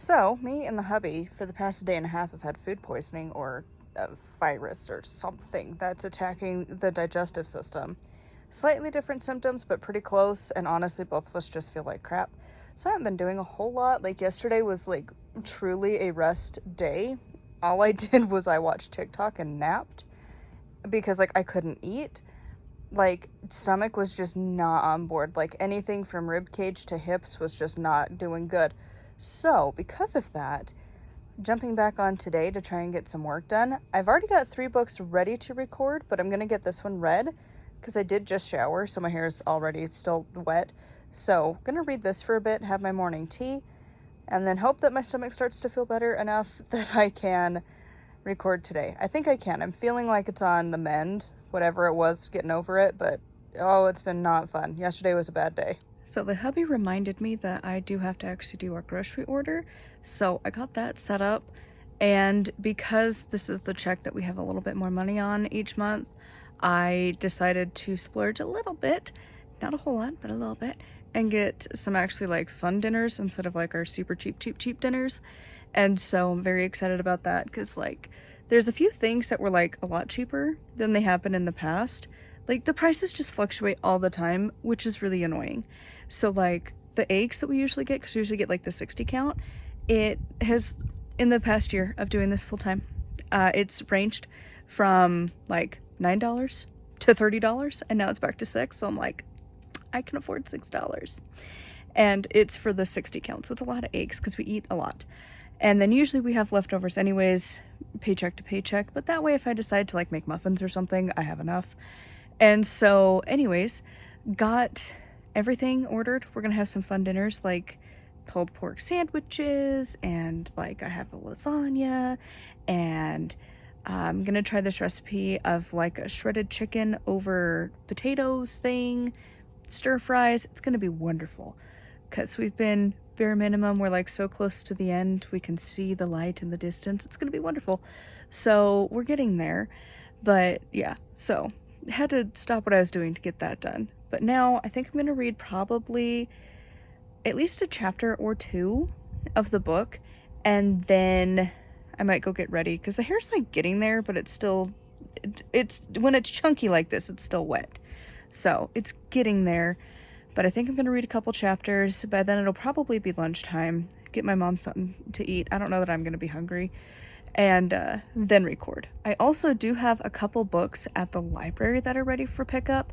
So, me and the hubby, for the past day and a half, have had food poisoning or a virus or something that's attacking the digestive system. Slightly different symptoms, but pretty close, and honestly, both of us just feel like crap. So, I haven't been doing a whole lot. Like, yesterday was like truly a rest day. All I did was I watched TikTok and napped because, like, I couldn't eat. Like, stomach was just not on board. Like, anything from rib cage to hips was just not doing good. So, because of that, jumping back on today to try and get some work done. I've already got 3 books ready to record, but I'm going to get this one read because I did just shower, so my hair is already still wet. So, I'm going to read this for a bit, have my morning tea, and then hope that my stomach starts to feel better enough that I can record today. I think I can. I'm feeling like it's on the mend, whatever it was, getting over it, but oh, it's been not fun. Yesterday was a bad day. So the hubby reminded me that I do have to actually do our grocery order, so I got that set up, and because this is the check that we have a little bit more money on each month, I decided to splurge a little bit, not a whole lot, but a little bit, and get some actually like fun dinners instead of like our super cheap dinners. And so I'm very excited about that because like there's a few things that were like a lot cheaper than they have been in the past. Like the prices just fluctuate all the time, which is really annoying. So like the eggs that we usually get, because we usually get like the 60 count, it has, in the past year of doing this full time, it's ranged from like $9 to $30, and now it's back to $6. So I'm like, I can afford $6. And it's for the 60 count, so it's a lot of eggs because we eat a lot. And then usually we have leftovers anyways, paycheck to paycheck, but that way if I decide to like make muffins or something, I have enough. And so anyways, got everything ordered. We're gonna have some fun dinners like pulled pork sandwiches, and like I have a lasagna, and I'm gonna try this recipe of like a shredded chicken over potatoes thing, stir fries. It's gonna be wonderful because we've been bare minimum. We're like so close to the end, we can see the light in the distance. It's gonna be wonderful. So we're getting there, but yeah, so had to stop what I was doing to get that done. But now I think I'm gonna read probably at least a chapter or 2 of the book, and then I might go get ready because the hair's like getting there, but it's still, it's when it's chunky like this, it's still wet. So it's getting there, but I think I'm gonna read a couple chapters. By then it'll probably be lunchtime. Get my mom something to eat. I don't know that I'm gonna be hungry. And then record. I also do have a couple books at the library that are ready for pickup.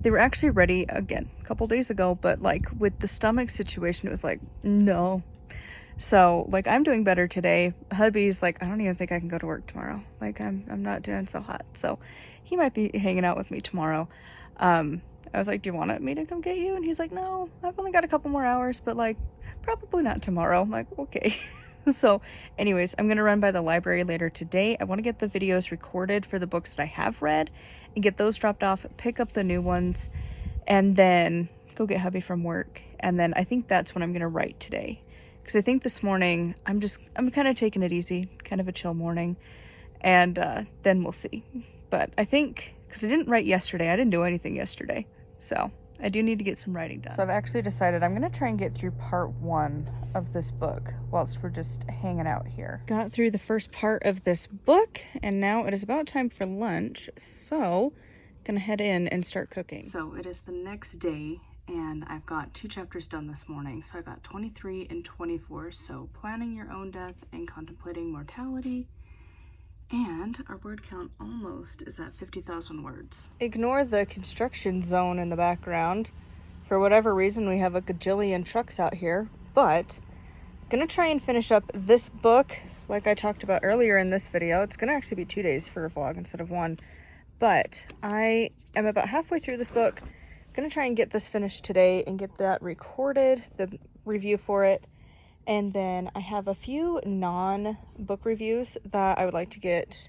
They were actually ready again a couple days ago, but like with the stomach situation, it was like, no. So like I'm doing better today. Hubby's like, I don't even think I can go to work tomorrow. Like I'm not doing so hot. So he might be hanging out with me tomorrow. I was like, do you want me to come get you? And he's like, no, I've only got a couple more hours, but like probably not tomorrow. I'm like, okay. So anyways, I'm gonna run by the library later today. I want to get the videos recorded for the books that I have read and get those dropped off, pick up the new ones, and then go get hubby from work. And then I think that's when I'm gonna write today, because I think this morning I'm kind of taking it easy, kind of a chill morning, and then we'll see. But I think because I didn't write yesterday, I didn't do anything yesterday, so I do need to get some writing done. So I've actually decided I'm going to try and get through part 1 of this book whilst we're just hanging out here. Got through the first part of this book, and now it is about time for lunch, so I'm going to head in and start cooking. So it is the next day, and I've got 2 chapters done this morning. So I got 23 and 24, so planning your own death and contemplating mortality. And our word count almost is at 50,000 words. Ignore the construction zone in the background. For whatever reason, we have a gajillion trucks out here, but I'm gonna try and finish up this book like I talked about earlier in this video. It's gonna actually be 2 days for a vlog instead of 1, but I am about halfway through this book. I'm gonna try and get this finished today and get that recorded, the review for it. And then I have a few non-book reviews that I would like to get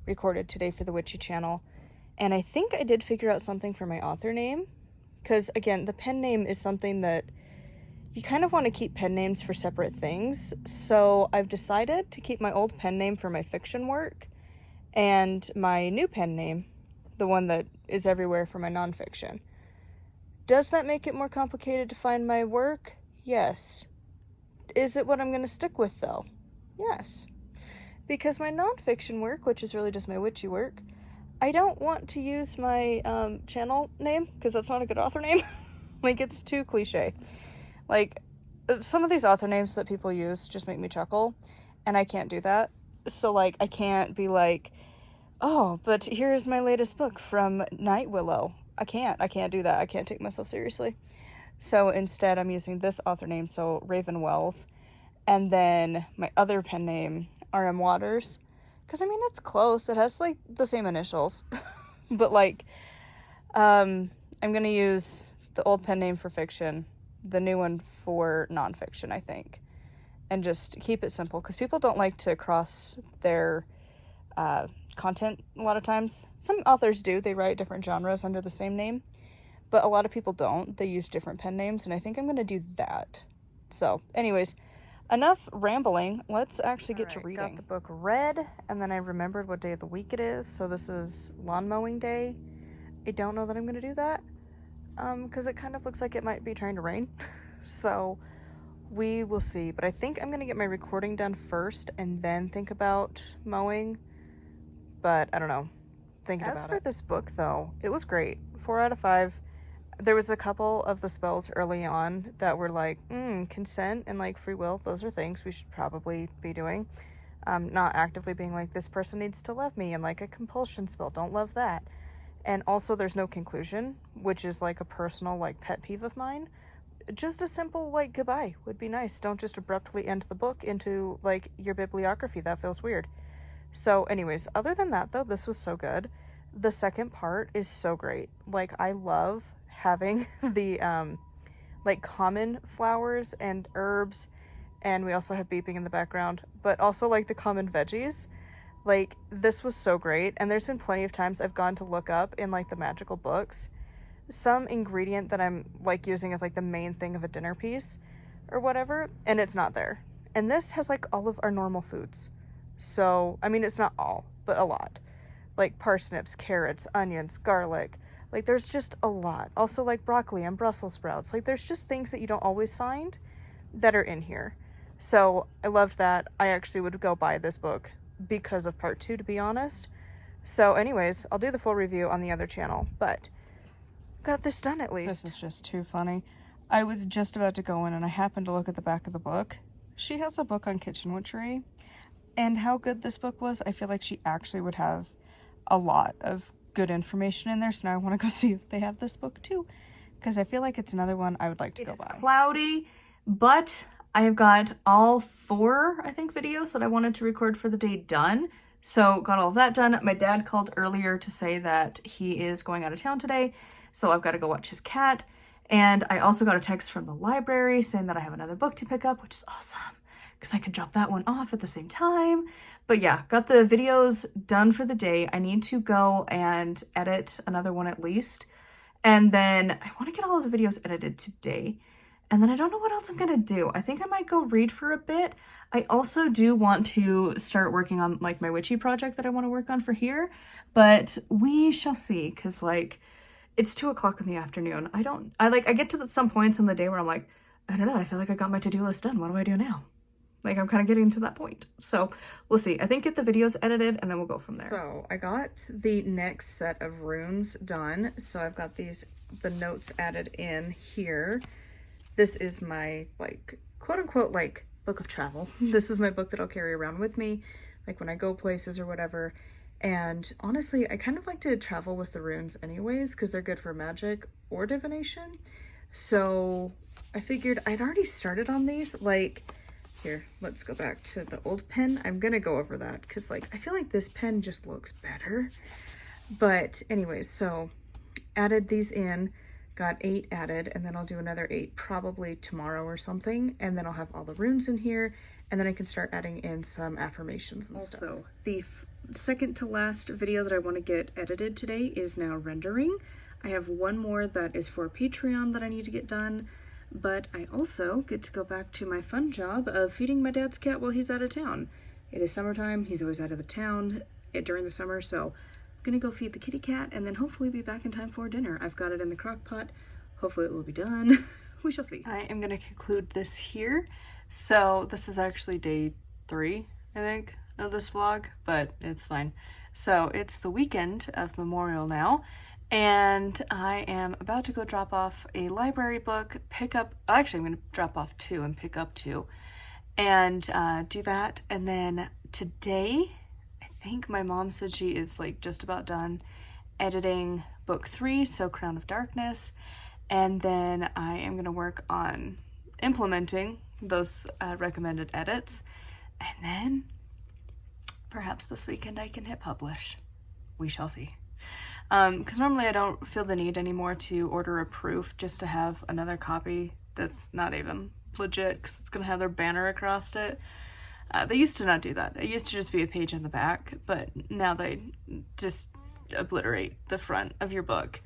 recorded today for the Witchy channel. And I think I did figure out something for my author name. Because, again, the pen name is something that you kind of want to keep pen names for separate things. So I've decided to keep my old pen name for my fiction work and my new pen name, the one that is everywhere, for my nonfiction. Does that make it more complicated to find my work? Yes. is it what I'm going to stick with though? Yes. Because my nonfiction work, which is really just my witchy work, I don't want to use my channel name because that's not a good author name. Like, it's too cliche. Like, some of these author names that people use just make me chuckle, and I can't do that. So, like, I can't be like, oh, but here's my latest book from Night Willow. I can't do that. I can't take myself seriously. So instead, I'm using this author name, so Raven Wells, and then my other pen name, R.M. Waters, because, I mean, it's close. It has, like, the same initials. But, like, I'm going to use the old pen name for fiction, the new one for nonfiction, I think, and just keep it simple, because people don't like to cross their content a lot of times. Some authors do. They write different genres under the same name, but a lot of people don't. They use different pen names, and I think I'm going to do that. So, anyways, enough rambling. Let's actually get to reading. Got the book read, and then I remembered what day of the week it is. So this is lawn mowing day. I don't know that I'm going to do that, because it kind of looks like it might be trying to rain. So we will see. But I think I'm going to get my recording done first and then think about mowing. But I don't know. As for this book, though, it was great. 4 out of 5. There was a couple of the spells early on that were like, consent and like free will. Those are things we should probably be doing. Not actively being like, this person needs to love me, and like a compulsion spell. Don't love that. And also there's no conclusion, which is like a personal like pet peeve of mine. Just a simple like goodbye would be nice. Don't just abruptly end the book into like your bibliography. That feels weird. So anyways, other than that though, this was so good. The second part is so great. Like, I love having the like common flowers and herbs, and we also have beeping in the background, but also like the common veggies. Like, this was so great. And there's been plenty of times I've gone to look up in like the magical books some ingredient that I'm like using as like the main thing of a dinner piece or whatever, and it's not there. And this has like all of our normal foods. So I mean, it's not all, but a lot. Like parsnips, carrots, onions, garlic. Like, there's just a lot. Also, like broccoli and Brussels sprouts. Like, there's just things that you don't always find that are in here. So I loved that. I actually would go buy this book because of part 2, to be honest. So anyways, I'll do the full review on the other channel, but got this done at least. This is just too funny. I was just about to go in and I happened to look at the back of the book. She has a book on kitchen witchery, and how good this book was, I feel like she actually would have a lot of good information in there. So now I want to go see if they have this book too, because I feel like it's another one I would like to go buy. It's cloudy, but I have got all 4, I think, videos that I wanted to record for the day done. So got all of that done. My dad called earlier to say that he is going out of town today, so I've got to go watch his cat. And I also got a text from the library saying that I have another book to pick up, which is awesome, because I can drop that one off at the same time. But yeah, got the videos done for the day. I need to go and edit another one at least. And then I want to get all of the videos edited today. And then I don't know what else I'm going to do. I think I might go read for a bit. I also do want to start working on like my witchy project that I want to work on for here. But we shall see, because like it's 2 o'clock in the afternoon. I get to some points in the day where I'm like, I don't know, I feel like I got my to-do list done. What do I do now? Like, I'm kind of getting to that point. So we'll see. I think get the videos edited and then we'll go from there. So I got the next set of runes done. So I've got the notes added in here. This is my like quote unquote like book of travel. This is my book that I'll carry around with me, like when I go places or whatever. And honestly, I kind of like to travel with the runes anyways, because they're good for magic or divination. So I figured I'd already started on these. Like, here, let's go back to the old pen. I'm gonna go over that because like I feel like this pen just looks better. But anyways, so added these in, got 8 added, and then I'll do another 8 probably tomorrow or something, and then I'll have all the runes in here, and then I can start adding in some affirmations and stuff. Also, the second to last video that I want to get edited today is now rendering. I have one more that is for Patreon that I need to get done, but I also get to go back to my fun job of feeding my dad's cat while he's out of town. It is summertime. He's always out of the town during the summer, so I'm gonna go feed the kitty cat and then hopefully be back in time for dinner. I've got it in the crock pot. Hopefully it will be done. We shall see. I am gonna conclude this here. So this is actually day 3, I think, of this vlog, but it's fine. So it's the weekend of Memorial now, and I am about to go drop off a library book, actually I'm going to drop off 2 and pick up 2, and do that. And then today, I think my mom said she is like just about done editing book 3, so Crown of Darkness, and then I am going to work on implementing those recommended edits, and then perhaps this weekend I can hit publish. We shall see. Because normally I don't feel the need anymore to order a proof just to have another copy that's not even legit, because it's going to have their banner across it. They used to not do that. It used to just be a page in the back, but now they just obliterate the front of your book.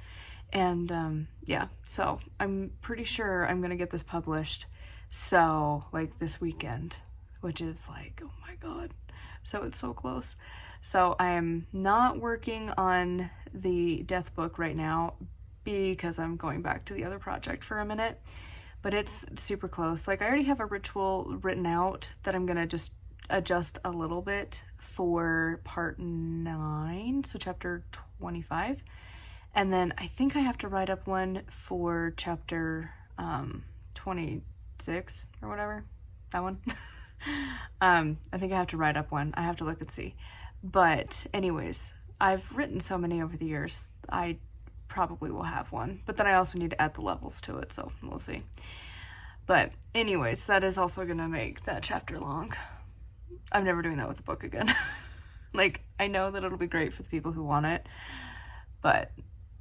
And yeah, so I'm pretty sure I'm going to get this published, so like this weekend, which is like, oh my god, so it's so close. So I'm not working on the death book right now because I'm going back to the other project for a minute, but it's super close. Like, I already have a ritual written out that I'm gonna just adjust a little bit for part 9, so chapter 25, and then I think I have to write up one for chapter 26 or whatever, that one. I think I have to write up one. I have to look and see. But anyways, I've written so many over the years, I probably will have one. But then I also need to add the levels to it, so we'll see. But anyways, that is also gonna make that chapter long. I'm never doing that with a book again. Like, I know that it'll be great for the people who want it, but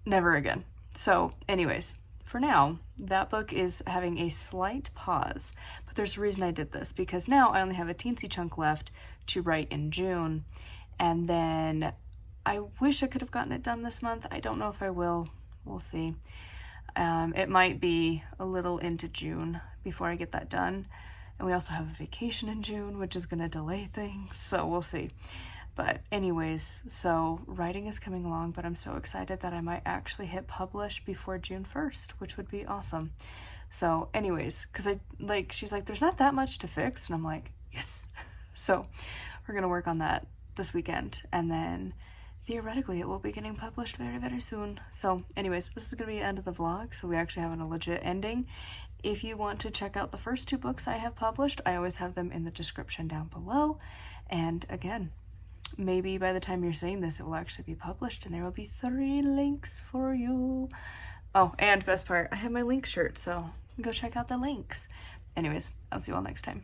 never again. So anyways, for now, that book is having a slight pause, but there's a reason I did this, because now I only have a teensy chunk left to write in June, and then I wish I could have gotten it done this month. I don't know if I will. We'll see. It might be a little into June before I get that done, and we also have a vacation in June, which is going to delay things, so we'll see. But anyways, so writing is coming along, but I'm so excited that I might actually hit publish before June 1st, which would be awesome. So anyways, because she's like, there's not that much to fix, and I'm like, yes. So we're gonna work on that this weekend, and then theoretically it will be getting published very, very soon. So anyways, this is gonna be the end of the vlog, so we actually have a legit ending. If you want to check out the first 2 books I have published, I always have them in the description down below. And again, maybe by the time you're seeing this, it will actually be published, and there will be 3 links for you. Oh, and best part, I have my link shirt, so go check out the links. Anyways, I'll see you all next time.